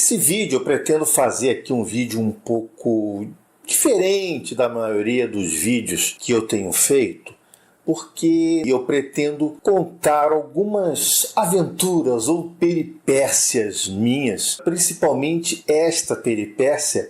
Esse vídeo eu pretendo fazer aqui um vídeo um pouco diferente da maioria dos vídeos que eu tenho feito, porque eu pretendo contar algumas aventuras ou peripécias minhas, principalmente esta peripécia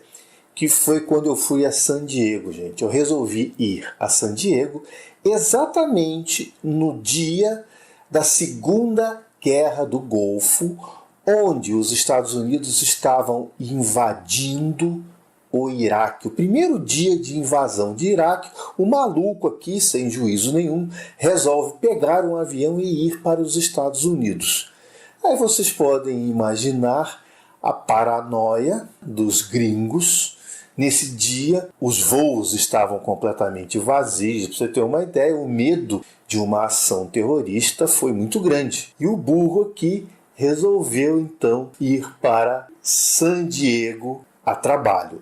que foi quando eu fui a San Diego, gente. Eu resolvi ir a San Diego exatamente no dia da Segunda Guerra do Golfo, onde os Estados Unidos estavam invadindo o Iraque. O primeiro dia de invasão de Iraque, o maluco aqui, sem juízo nenhum, resolve pegar um avião e ir para os Estados Unidos. Aí vocês podem imaginar a paranoia dos gringos. Nesse dia, os voos estavam completamente vazios. Para você ter uma ideia, o medo de uma ação terrorista foi muito grande. E o burro aqui resolveu então ir para San Diego a trabalho.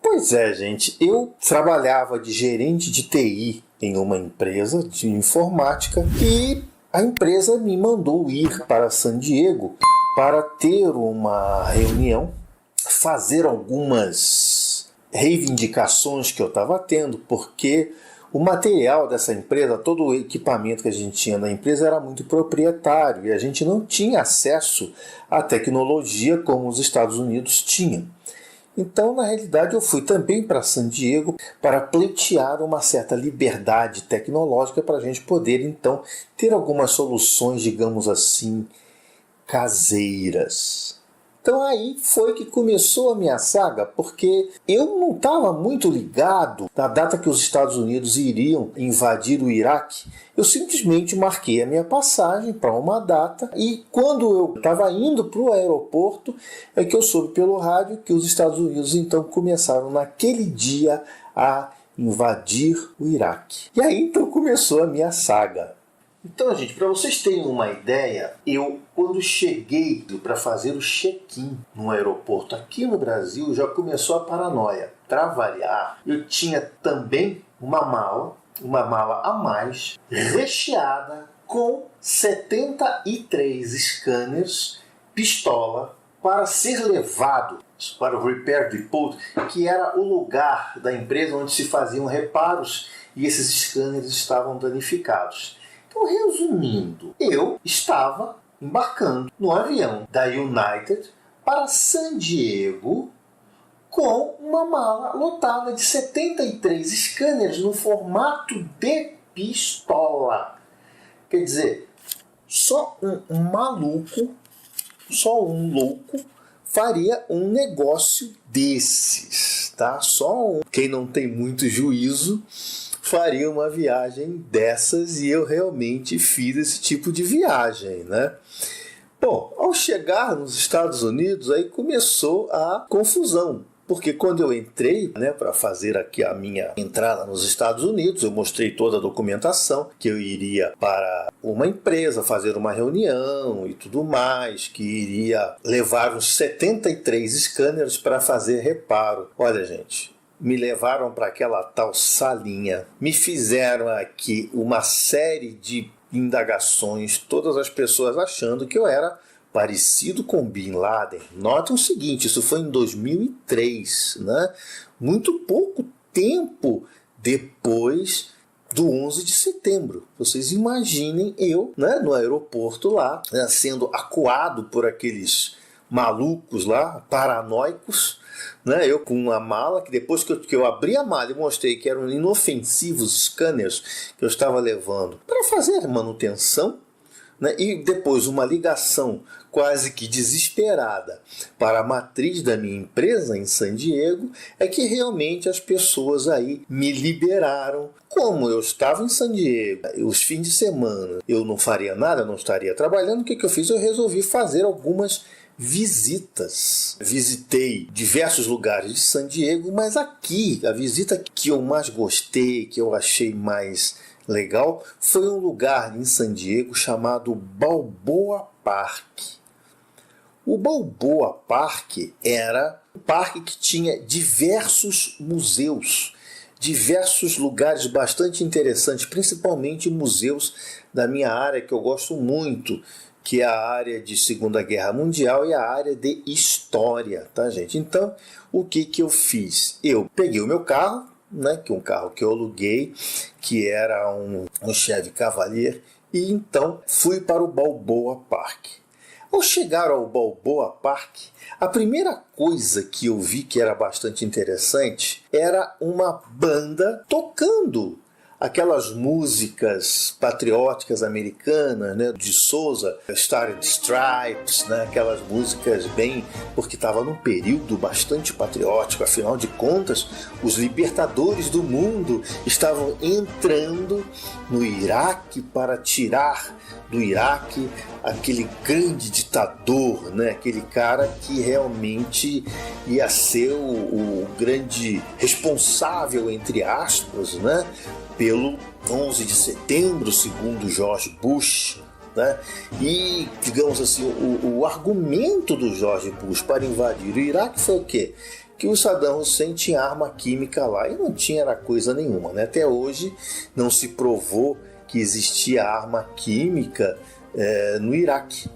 Pois é, gente, eu trabalhava de gerente de TI em uma empresa de informática e a empresa me mandou ir para San Diego para ter uma reunião, fazer algumas reivindicações que eu estava tendo, porque o material dessa empresa, todo o equipamento que a gente tinha na empresa era muito proprietário e a gente não tinha acesso à tecnologia como os Estados Unidos tinham. Então, na realidade, eu fui também para San Diego para pleitear uma certa liberdade tecnológica para a gente poder, então, ter algumas soluções, digamos assim, caseiras. Então aí foi que começou a minha saga, porque eu não estava muito ligado na data que os Estados Unidos iriam invadir o Iraque. Eu simplesmente marquei a minha passagem para uma data e quando eu estava indo para o aeroporto é que eu soube pelo rádio que os Estados Unidos então começaram naquele dia a invadir o Iraque. E aí então começou a minha saga. Então, gente, para vocês terem uma ideia, eu, quando cheguei para fazer o check-in no aeroporto aqui no Brasil, já começou a paranoia. Para variar, eu tinha também uma mala a mais, recheada com 73 scanners pistola para ser levado para o Repair Depot, que era o lugar da empresa onde se faziam reparos e esses scanners estavam danificados. Então, resumindo, eu estava embarcando no avião da United para San Diego com uma mala lotada de 73 scanners no formato de pistola. Quer dizer, só um maluco, só um louco faria um negócio desses, tá? Quem não tem muito juízo faria uma viagem dessas e eu realmente fiz esse tipo de viagem, né? Bom, ao chegar nos Estados Unidos, aí começou a confusão, porque quando eu entrei, né, para fazer aqui a minha entrada nos Estados Unidos, eu mostrei toda a documentação, que eu iria para uma empresa fazer uma reunião e tudo mais, que iria levar uns 73 scanners para fazer reparo. Olha, gente, me levaram para aquela tal salinha, me fizeram aqui uma série de indagações, todas as pessoas achando que eu era parecido com Bin Laden. Notem o seguinte, isso foi em 2003, né? Muito pouco tempo depois do 11 de setembro. Vocês imaginem eu, né, no aeroporto lá, né, sendo acuado por aqueles malucos lá, paranoicos, né? Eu com uma mala, que depois que eu abri a mala e mostrei que eram inofensivos scanners que eu estava levando para fazer manutenção, né? E depois uma ligação quase que desesperada para a matriz da minha empresa em San Diego, é que realmente as pessoas aí me liberaram. Como eu estava em San Diego, os fins de semana eu não faria nada, não estaria trabalhando, o que eu fiz? Eu resolvi fazer algumas visitas. Visitei diversos lugares de San Diego, mas aqui, a visita que eu mais gostei, que eu achei mais legal foi um lugar em San Diego chamado Balboa Park. O Balboa Park era um parque que tinha diversos museus, diversos lugares bastante interessantes, principalmente museus da minha área que eu gosto muito, que é a área de Segunda Guerra Mundial e a área de História, tá, gente? Então, o que eu fiz? Eu peguei o meu carro, né, que é um carro que eu aluguei, que era um Chevy Cavalier, e então fui para o Balboa Park. Ao chegar ao Balboa Park, a primeira coisa que eu vi que era bastante interessante era uma banda tocando aquelas músicas patrióticas americanas, né, de Sousa, Starry Stripes, né, aquelas músicas bem... porque estava num período bastante patriótico, afinal de contas, os libertadores do mundo estavam entrando no Iraque para tirar do Iraque aquele grande ditador, né, aquele cara que realmente ia ser o grande responsável, entre aspas, né, pelo 11 de setembro, segundo George Bush, né? E, digamos assim, o argumento do George Bush para invadir o Iraque foi o quê? Que o Saddam Hussein tinha arma química lá, e não tinha coisa nenhuma, né? Até hoje não se provou que existia arma química no Iraque,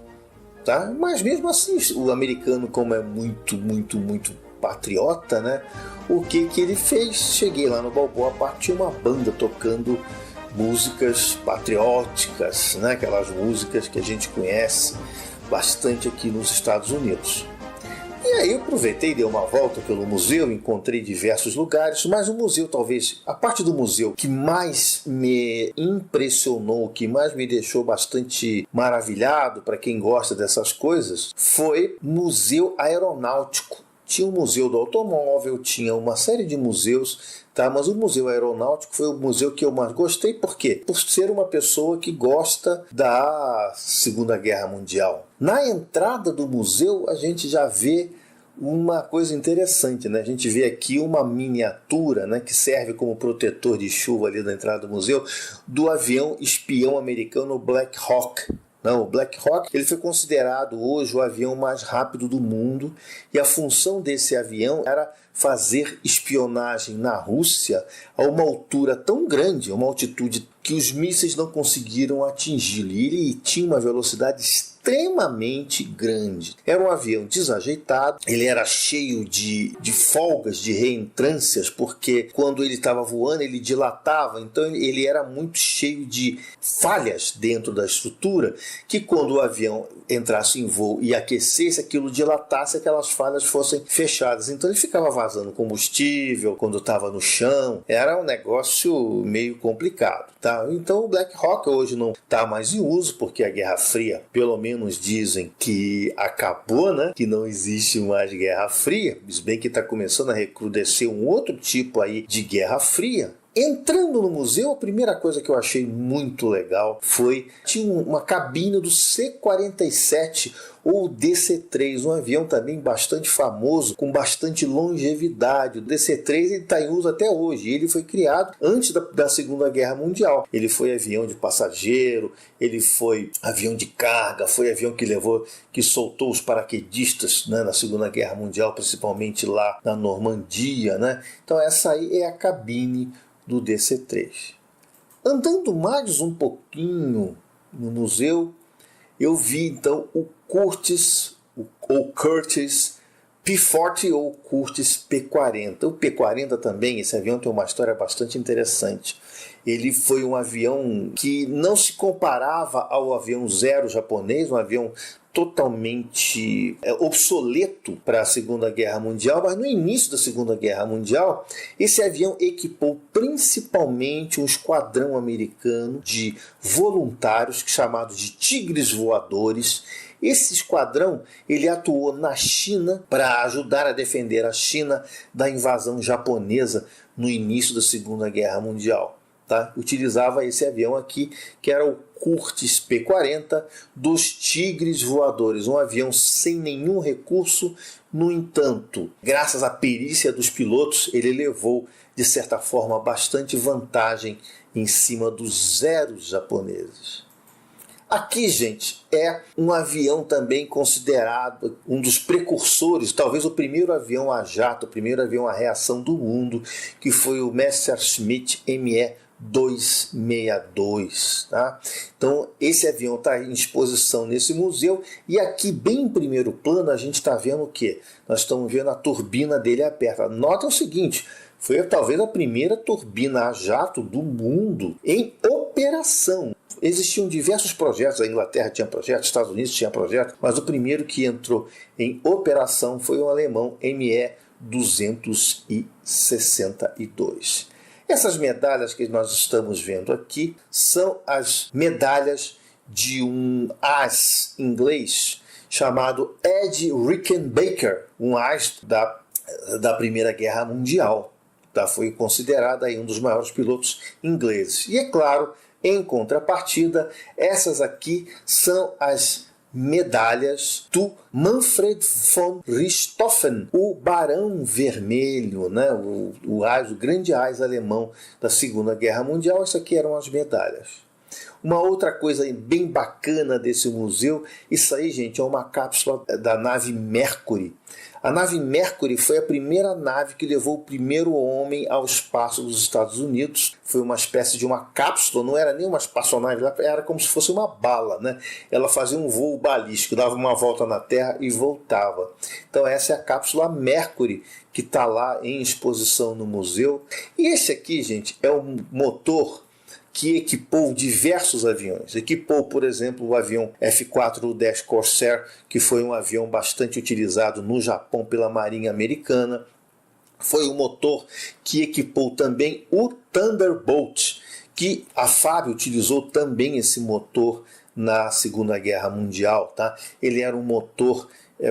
tá? Mas mesmo assim, o americano, como é muito patriota, né? O que ele fez? Cheguei lá no Balboa Park, tinha uma banda tocando músicas patrióticas, né? Aquelas músicas que a gente conhece bastante aqui nos Estados Unidos. E aí eu aproveitei, dei uma volta pelo museu, encontrei diversos lugares, mas o museu, talvez, a parte do museu que mais me impressionou, que mais me deixou bastante maravilhado, para quem gosta dessas coisas, foi o Museu Aeronáutico. Tinha o Museu do Automóvel, tinha uma série de museus, tá? Mas o Museu Aeronáutico foi o museu que eu mais gostei. Por quê? Por ser uma pessoa que gosta da Segunda Guerra Mundial. Na entrada do museu, a gente já vê uma coisa interessante, né? A gente vê aqui uma miniatura, né, que serve como protetor de chuva ali na entrada do museu, do avião espião americano Black Hawk. Não, o Black Hawk ele foi considerado hoje o avião mais rápido do mundo, e a função desse avião era fazer espionagem na Rússia a uma altura tão grande, a uma altitude que os mísseis não conseguiram atingi-lo. E ele tinha uma velocidade extremamente grande. Era um avião desajeitado, ele era cheio de folgas, de reentrâncias, porque quando ele estava voando ele dilatava, então ele era muito cheio de falhas dentro da estrutura, que quando o avião entrasse em voo e aquecesse, aquilo dilatasse, aquelas falhas fossem fechadas. Então ele ficava vazando combustível quando estava no chão, era um negócio meio complicado, tá? Então o Black Hawk hoje não está mais em uso, porque a Guerra Fria, pelo menos dizem que acabou, né? Que não existe mais Guerra Fria, se bem que está começando a recrudescer um outro tipo aí de Guerra Fria. Entrando no museu, a primeira coisa que eu achei muito legal foi tinha uma cabine do C-47 ou DC-3, um avião também bastante famoso, com bastante longevidade. O DC-3 está em uso até hoje. Ele foi criado antes da Segunda Guerra Mundial. Ele foi avião de passageiro, ele foi avião de carga, foi avião que soltou os paraquedistas, né, na Segunda Guerra Mundial, principalmente lá na Normandia, né? Então essa aí é a cabine do DC-3. Andando mais um pouquinho no museu, eu vi então o Curtiss P-40 ou Curtiss P-40. O P-40 também, esse avião tem uma história bastante interessante. Ele foi um avião que não se comparava ao avião Zero japonês, um avião totalmente obsoleto para a Segunda Guerra Mundial, mas no início da Segunda Guerra Mundial, esse avião equipou principalmente um esquadrão americano de voluntários, chamado de Tigres Voadores. Esse esquadrão ele atuou na China para ajudar a defender a China da invasão japonesa no início da Segunda Guerra Mundial. tá? Utilizava esse avião aqui, que era o Curtiss P-40 dos Tigres Voadores, um avião sem nenhum recurso. No entanto, graças à perícia dos pilotos, ele levou, de certa forma, bastante vantagem em cima dos Zeros japoneses. Aqui, gente, é um avião também considerado um dos precursores, talvez o primeiro avião a jato, o primeiro avião a reação do mundo, que foi o Messerschmitt Me-262. Tá? Então, esse avião está em exposição nesse museu, e aqui, bem em primeiro plano, a gente está vendo o quê? Nós estamos vendo a turbina dele aberta. Nota o seguinte, foi talvez a primeira turbina a jato do mundo em operação. Existiam diversos projetos, a Inglaterra tinha projetos, os Estados Unidos tinha projetos, mas o primeiro que entrou em operação foi o alemão Me-262. Essas medalhas que nós estamos vendo aqui são as medalhas de um as inglês chamado Ed Rickenbacker, um as da Primeira Guerra Mundial. Tá? Foi considerado aí um dos maiores pilotos ingleses. E é claro, em contrapartida, essas aqui são as medalhas do Manfred von Richthofen, o Barão Vermelho, né? o grande ás alemão da Segunda Guerra Mundial. Essas aqui eram as medalhas. Uma outra coisa bem bacana desse museu, isso aí, gente, é uma cápsula da nave Mercury. A nave Mercury foi a primeira nave que levou o primeiro homem ao espaço dos Estados Unidos. Foi uma espécie de uma cápsula, não era nem uma espaçonave, era como se fosse uma bala, né? Ela fazia um voo balístico, dava uma volta na Terra e voltava. Então essa é a cápsula Mercury, que está lá em exposição no museu. E esse aqui, gente, é o motor que equipou diversos aviões. Equipou, por exemplo, o avião F-4 Corsair, que foi um avião bastante utilizado no Japão pela Marinha Americana. Foi o motor que equipou também o Thunderbolt, que a FAB utilizou também esse motor na Segunda Guerra Mundial. Tá? Ele era um motor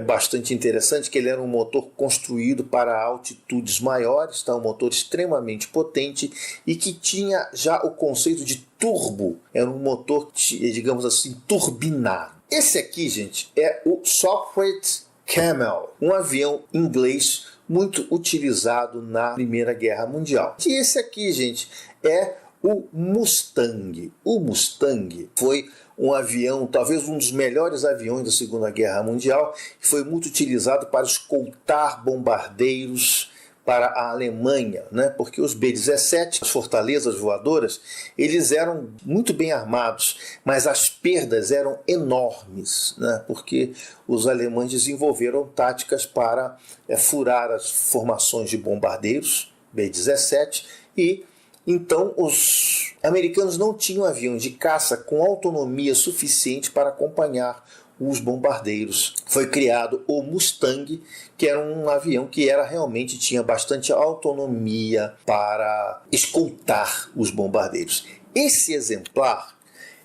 bastante interessante, que ele era um motor construído para altitudes maiores, tá? Um motor extremamente potente e que tinha já o conceito de turbo, era um motor, digamos assim, turbinado. Esse aqui, gente, é o Sopwith Camel, um avião inglês muito utilizado na Primeira Guerra Mundial. E esse aqui, gente, é o Mustang. O Mustang foi um avião, talvez um dos melhores aviões da Segunda Guerra Mundial, que foi muito utilizado para escoltar bombardeiros para a Alemanha, né? Porque os B-17, as fortalezas voadoras, eles eram muito bem armados, mas as perdas eram enormes, né? Porque os alemães desenvolveram táticas para furar as formações de bombardeiros B-17 e então os americanos não tinham aviões de caça com autonomia suficiente para acompanhar os bombardeiros. Foi criado o Mustang, que era um avião que realmente tinha bastante autonomia para escoltar os bombardeiros. Esse exemplar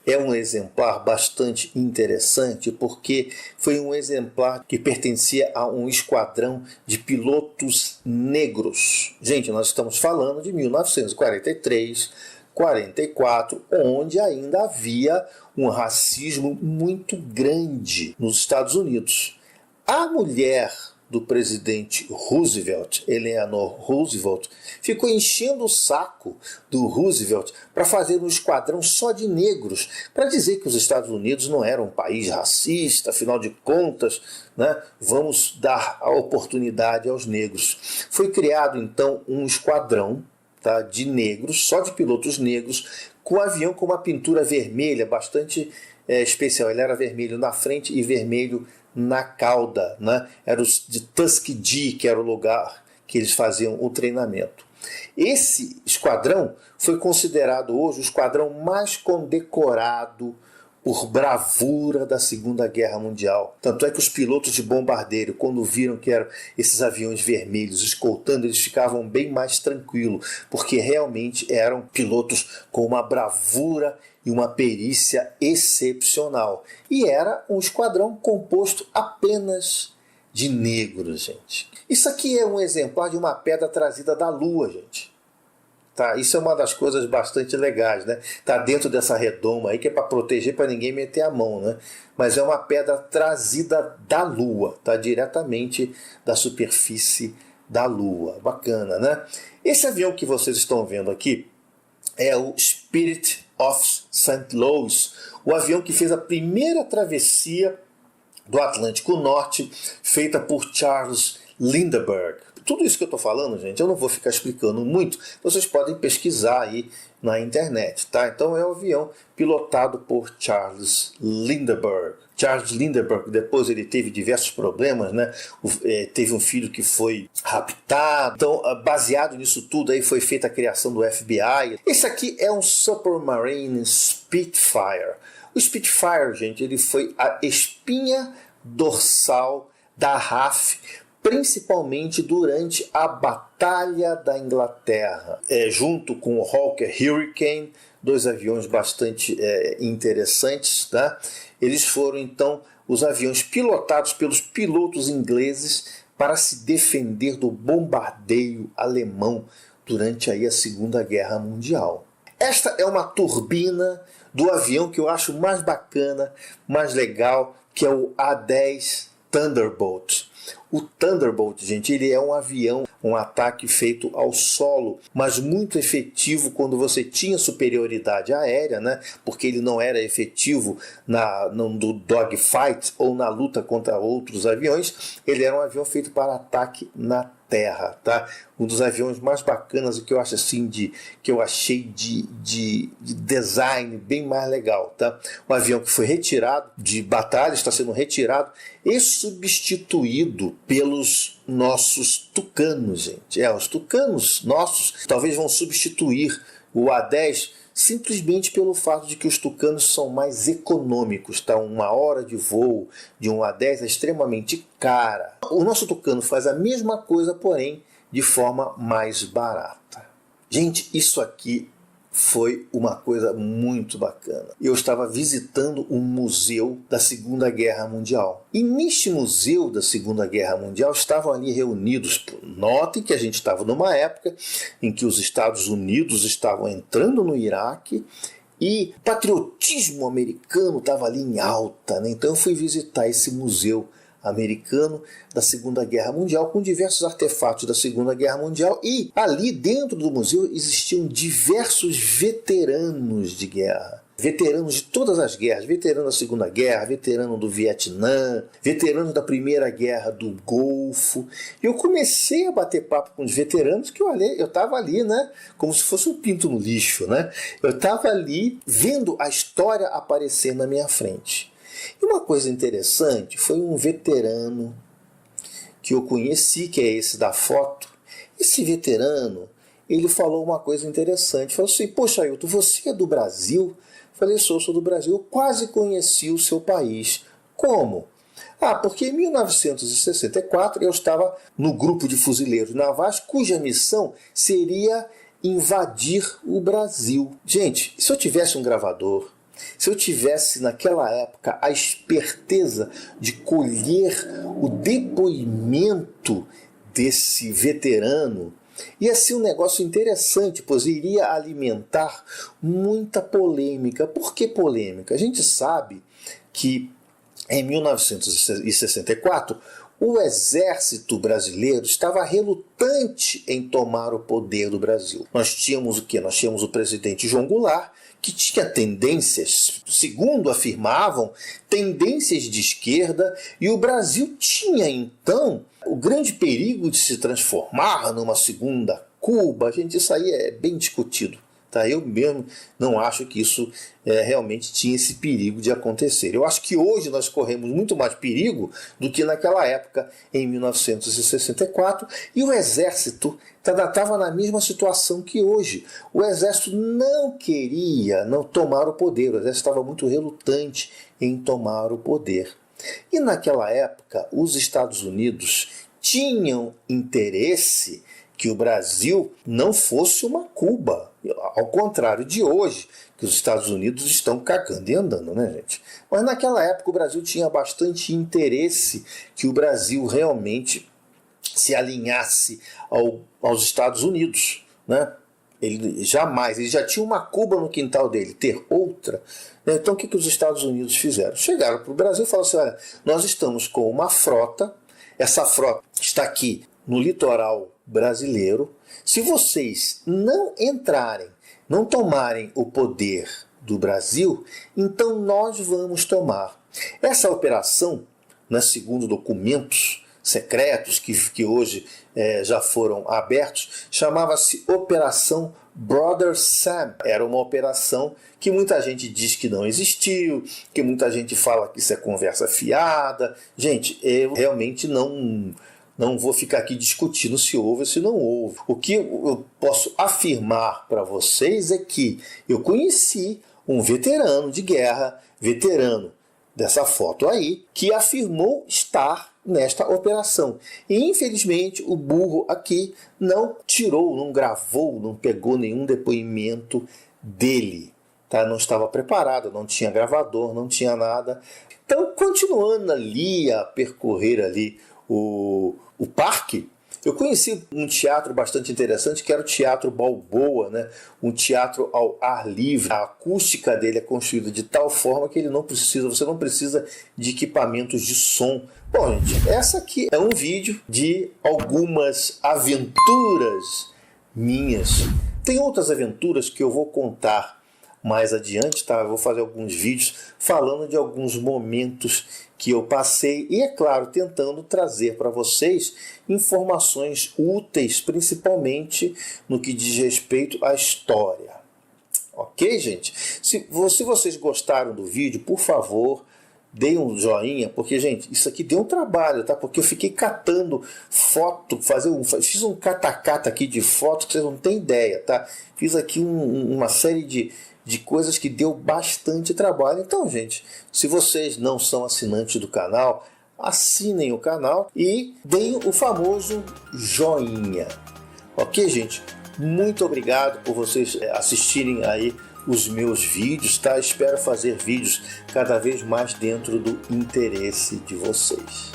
é um exemplar bastante interessante porque foi um exemplar que pertencia a um esquadrão de pilotos negros. Gente, nós estamos falando de 1943, 44, onde ainda havia um racismo muito grande nos Estados Unidos. A mulher do presidente Roosevelt, Eleanor Roosevelt, ficou enchendo o saco do Roosevelt para fazer um esquadrão só de negros, para dizer que os Estados Unidos não eram um país racista, afinal de contas, né, vamos dar a oportunidade aos negros. Foi criado então um esquadrão, tá, de negros, só de pilotos negros, com um avião com uma pintura vermelha bastante especial. Ele era vermelho na frente e vermelho na cauda, né? Era os de Tuskegee, que era o lugar que eles faziam o treinamento. Esse esquadrão foi considerado hoje o esquadrão mais condecorado por bravura da Segunda Guerra Mundial. Tanto é que os pilotos de bombardeiro, quando viram que eram esses aviões vermelhos escoltando, eles ficavam bem mais tranquilos, porque realmente eram pilotos com uma bravura e uma perícia excepcional. E era um esquadrão composto apenas de negros, gente. Isso aqui é um exemplar de uma pedra trazida da Lua, gente. Tá? Isso é uma das coisas bastante legais, né? Tá dentro dessa redoma aí que é para proteger, para ninguém meter a mão, né? Mas é uma pedra trazida da Lua, tá? Diretamente da superfície da Lua. Bacana, né? Esse avião que vocês estão vendo aqui é o Spirit of St. Louis, o avião que fez a primeira travessia do Atlântico Norte, feita por Charles Lindbergh. Tudo isso que eu estou falando, gente, eu não vou ficar explicando muito, vocês podem pesquisar aí na internet, tá? Então é um avião pilotado por Charles Lindbergh. Charles Lindbergh, depois ele teve diversos problemas, né? Teve um filho que foi raptado. Então, baseado nisso tudo, aí foi feita a criação do FBI. Esse aqui é um Supermarine Spitfire. O Spitfire, gente, ele foi a espinha dorsal da RAF, principalmente durante a Batalha da Inglaterra, junto com o Hawker Hurricane, dois aviões bastante interessantes, tá? Eles foram, então, os aviões pilotados pelos pilotos ingleses para se defender do bombardeio alemão durante aí a Segunda Guerra Mundial. Esta é uma turbina do avião que eu acho mais bacana, mais legal, que é o A-10 Thunderbolt. O Thunderbolt, gente, ele é um avião, um ataque feito ao solo, mas muito efetivo quando você tinha superioridade aérea, né? Porque ele não era efetivo no dogfight ou na luta contra outros aviões. Ele era um avião feito para ataque na terra, tá? Um dos aviões mais bacanas, o que eu acho assim que eu achei de design bem mais legal, tá? Um avião que foi retirado de batalha, está sendo retirado e substituído pelos nossos tucanos, gente. Os tucanos nossos talvez vão substituir o A-10 simplesmente pelo fato de que os tucanos são mais econômicos, tá? Uma hora de voo de um A-10 é extremamente cara. O nosso tucano faz a mesma coisa, porém de forma mais barata. Gente, isso aqui foi uma coisa muito bacana. Eu estava visitando um museu da Segunda Guerra Mundial. E neste museu da Segunda Guerra Mundial estavam ali reunidos, notem que a gente estava numa época em que os Estados Unidos estavam entrando no Iraque e o patriotismo americano estava ali em alta, né? Então eu fui visitar esse museu americano da Segunda Guerra Mundial, com diversos artefatos da Segunda Guerra Mundial, e ali dentro do museu existiam diversos veteranos de guerra. Veteranos de todas as guerras, veterano da Segunda Guerra, veterano do Vietnã, veterano da Primeira Guerra do Golfo. E eu comecei a bater papo com os veteranos, que eu estava ali, né, como se fosse um pinto no lixo, né? Eu estava ali vendo a história aparecer na minha frente. E uma coisa interessante foi um veterano que eu conheci, que é esse da foto. Esse veterano, ele falou uma coisa interessante. Falou assim: poxa, Ailton, você é do Brasil? Eu falei: sou do Brasil. Eu quase conheci o seu país. Como? Porque em 1964 eu estava no grupo de fuzileiros navais cuja missão seria invadir o Brasil. Gente, se eu tivesse um gravador, se eu tivesse naquela época a esperteza de colher o depoimento desse veterano, ia ser um negócio interessante, pois iria alimentar muita polêmica. Por que polêmica? A gente sabe que em 1964 o exército brasileiro estava relutante em tomar o poder do Brasil. Nós tínhamos o quê? Nós tínhamos o presidente João Goulart, que tinha tendências, segundo afirmavam, tendências de esquerda, e o Brasil tinha, então, o grande perigo de se transformar numa segunda Cuba. Gente, isso aí é bem discutido. Tá? Eu mesmo não acho que isso realmente tinha esse perigo de acontecer. Eu acho que hoje nós corremos muito mais perigo do que naquela época, em 1964, e o exército estava na mesma situação que hoje. O exército não queria tomar o poder, o exército estava muito relutante em tomar o poder. E naquela época, os Estados Unidos tinham interesse que o Brasil não fosse uma Cuba, ao contrário de hoje, que os Estados Unidos estão cagando e andando, né, gente? Mas naquela época o Brasil tinha bastante interesse que o Brasil realmente se alinhasse aos Estados Unidos, né? Ele já tinha uma Cuba no quintal dele, ter outra. Né? Então o que os Estados Unidos fizeram? Chegaram para o Brasil e falaram assim, olha, nós estamos com uma frota, essa frota está aqui no litoral brasileiro, se vocês não entrarem, não tomarem o poder do Brasil, então nós vamos tomar. Essa operação, né, segundo documentos secretos que hoje já foram abertos, chamava-se Operação Brother Sam. Era uma operação que muita gente diz que não existiu, que muita gente fala que isso é conversa fiada. Gente, eu realmente não vou ficar aqui discutindo se houve ou se não houve. O que eu posso afirmar para vocês é que eu conheci um veterano de guerra, veterano dessa foto aí, que afirmou estar nesta operação. E infelizmente o burro aqui não tirou, não gravou, não pegou nenhum depoimento dele. Tá? Não estava preparado, não tinha gravador, não tinha nada. Então, continuando ali a percorrer ali o parque, eu conheci um teatro bastante interessante, que era o Teatro Balboa, né? Um teatro ao ar livre. A acústica dele é construída de tal forma que você não precisa de equipamentos de som. Bom, gente, essa aqui é um vídeo de algumas aventuras minhas. Tem outras aventuras que eu vou contar mais adiante, tá? Eu vou fazer alguns vídeos falando de alguns momentos que eu passei e, é claro, tentando trazer para vocês informações úteis, principalmente no que diz respeito à história. Ok, gente? Se vocês gostaram do vídeo, por favor, deem um joinha, porque, gente, isso aqui deu um trabalho, tá? Porque eu fiquei catando foto, fiz um catacata aqui de fotos que vocês não têm ideia, tá? Fiz aqui uma série de coisas que deu bastante trabalho. Então, gente, se vocês não são assinantes do canal, assinem o canal e deem o famoso joinha. Ok, gente? Muito obrigado por vocês assistirem aí os meus vídeos, tá? Espero fazer vídeos cada vez mais dentro do interesse de vocês.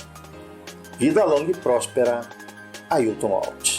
Vida longa e próspera. Ailton Alt.